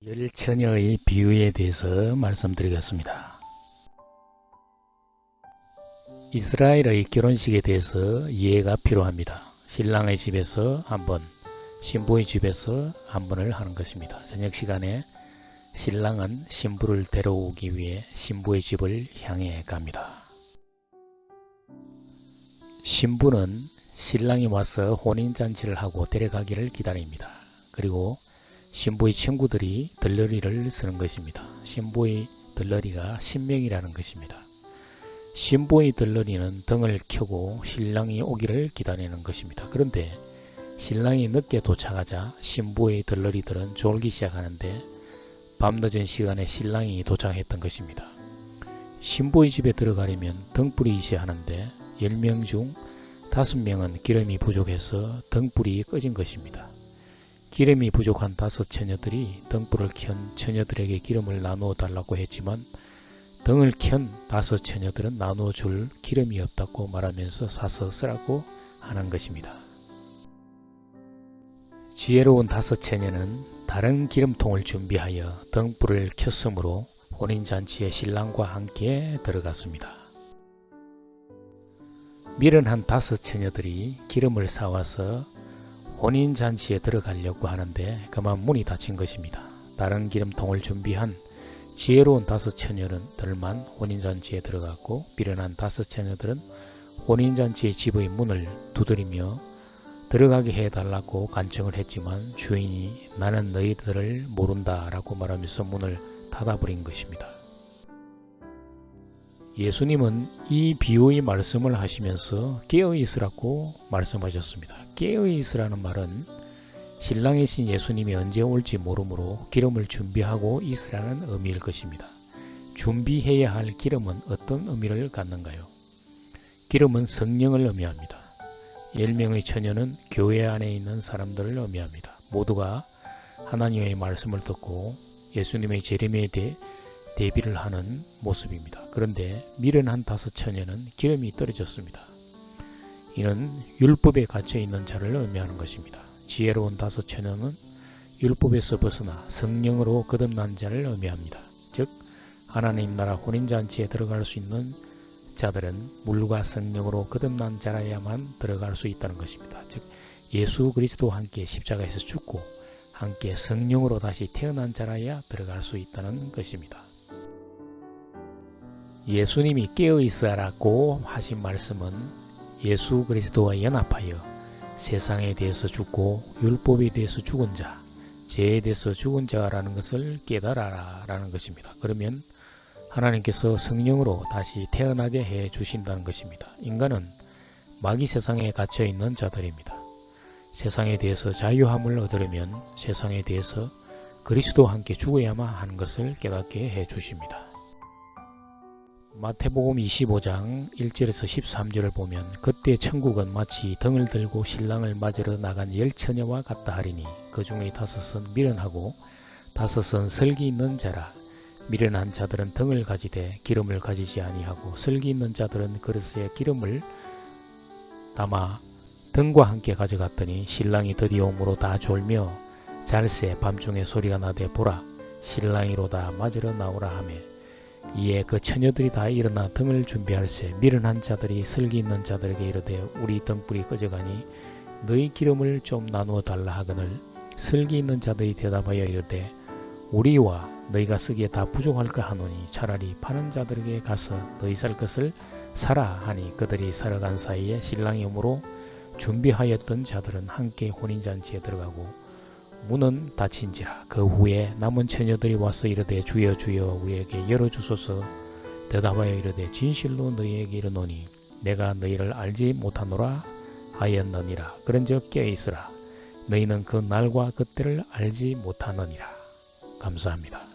열 처녀의 비유에 대해서 말씀드리겠습니다. 이스라엘의 결혼식에 대해서 이해가 필요합니다. 신랑의 집에서 한 번, 신부의 집에서 한 번을 하는 것입니다. 저녁 시간에 신랑은 신부를 데려오기 위해 신부의 집을 향해 갑니다. 신부는 신랑이 와서 혼인잔치를 하고 데려가기를 기다립니다. 그리고 신부의 친구들이 들러리를 쓰는 것입니다. 신부의 들러리가 신명이라는 것입니다. 신부의 들러리는 등을 켜고 신랑이 오기를 기다리는 것입니다. 그런데 신랑이 늦게 도착하자 신부의 들러리들은 졸기 시작하는데 밤늦은 시간에 신랑이 도착했던 것입니다. 신부의 집에 들어가려면 등불이 있어야 하는데 10명 중 5명은 기름이 부족해서 등불이 꺼진 것입니다. 기름이 부족한 5 처녀들이 등불을 켠 처녀들에게 기름을 나누어 달라고 했지만 등을 켠 5 처녀들은 나누어 줄 기름이 없다고 말하면서 사서 쓰라고 하는 것입니다. 지혜로운 5 처녀는 다른 기름통을 준비하여 등불을 켰으므로 혼인잔치에 신랑과 함께 들어갔습니다. 미련한 5 처녀들이 기름을 사와서 혼인잔치에 들어가려고 하는데 그만 문이 닫힌 것입니다. 다른 기름통을 준비한 지혜로운 5 처녀들만 혼인잔치에 들어갔고 미련한 5 처녀들은 혼인잔치의 집의 문을 두드리며 들어가게 해달라고 간청을 했지만 주인이 나는 너희들을 모른다 라고 말하면서 문을 닫아버린 것입니다. 예수님은 이 비유의 말씀을 하시면서 깨어있으라고 말씀하셨습니다. 깨어있으라는 말은 신랑이신 예수님이 언제 올지 모르므로 기름을 준비하고 있으라는 의미일 것입니다. 준비해야 할 기름은 어떤 의미를 갖는가요? 기름은 성령을 의미합니다. 10명의 처녀는 교회 안에 있는 사람들을 의미합니다. 모두가 하나님의 말씀을 듣고 예수님의 재림에 대해 대비를 하는 모습입니다. 그런데 미련한 5 처녀는 기름이 떨어졌습니다. 이는 율법에 갇혀 있는 자를 의미하는 것입니다. 지혜로운 5 처녀는 율법에서 벗어나 성령으로 거듭난 자를 의미합니다. 즉 하나님 나라 혼인잔치에 들어갈 수 있는 자들은 물과 성령으로 거듭난 자라야만 들어갈 수 있다는 것입니다. 즉 예수 그리스도와 함께 십자가에서 죽고 함께 성령으로 다시 태어난 자라야 들어갈 수 있다는 것입니다. 예수님이 깨어있으라고 하신 말씀은 예수 그리스도와 연합하여 세상에 대해서 죽고 율법에 대해서 죽은 자, 죄에 대해서 죽은 자라는 것을 깨달아라 라는 것입니다. 그러면 하나님께서 성령으로 다시 태어나게 해 주신다는 것입니다. 인간은 마귀 세상에 갇혀 있는 자들입니다. 세상에 대해서 자유함을 얻으려면 세상에 대해서 그리스도와 함께 죽어야만 하는 것을 깨닫게 해 주십니다. 마태복음 25장 1절에서 13절을 보면 그때 천국은 마치 등을 들고 신랑을 맞으러 나간 10 처녀와 같다 하리니 그 중에 5은 미련하고 5은 설기 있는 자라. 미련한 자들은 등을 가지되 기름을 가지지 아니하고 설기 있는 자들은 그릇에 기름을 담아 등과 함께 가져갔더니 신랑이 드디어 오므로 다 졸며 잘새 밤중에 소리가 나되 보라 신랑이로다 맞으러 나오라 하며 이에 그 처녀들이 다 일어나 등을 준비할세 미련한 자들이 설기 있는 자들에게 이르되 우리 등불이 꺼져가니 너희 기름을 좀 나누어 달라 하거늘 설기 있는 자들이 대답하여 이르되 우리와 너희가 쓰기에 다 부족할까 하노니 차라리 파는 자들에게 가서 너희 살 것을 사라 하니 그들이 사러 간 사이에 신랑이 오므로 준비하였던 자들은 함께 혼인잔치에 들어가고 문은 닫힌지라. 그 후에 남은 처녀들이 와서 이르되 주여 주여 우리에게 열어주소서. 대답하여 이르되 진실로 너희에게 이르노니 내가 너희를 알지 못하노라 하였느니라. 그런즉 깨어있으라. 너희는 그 날과 그때를 알지 못하느니라. 감사합니다.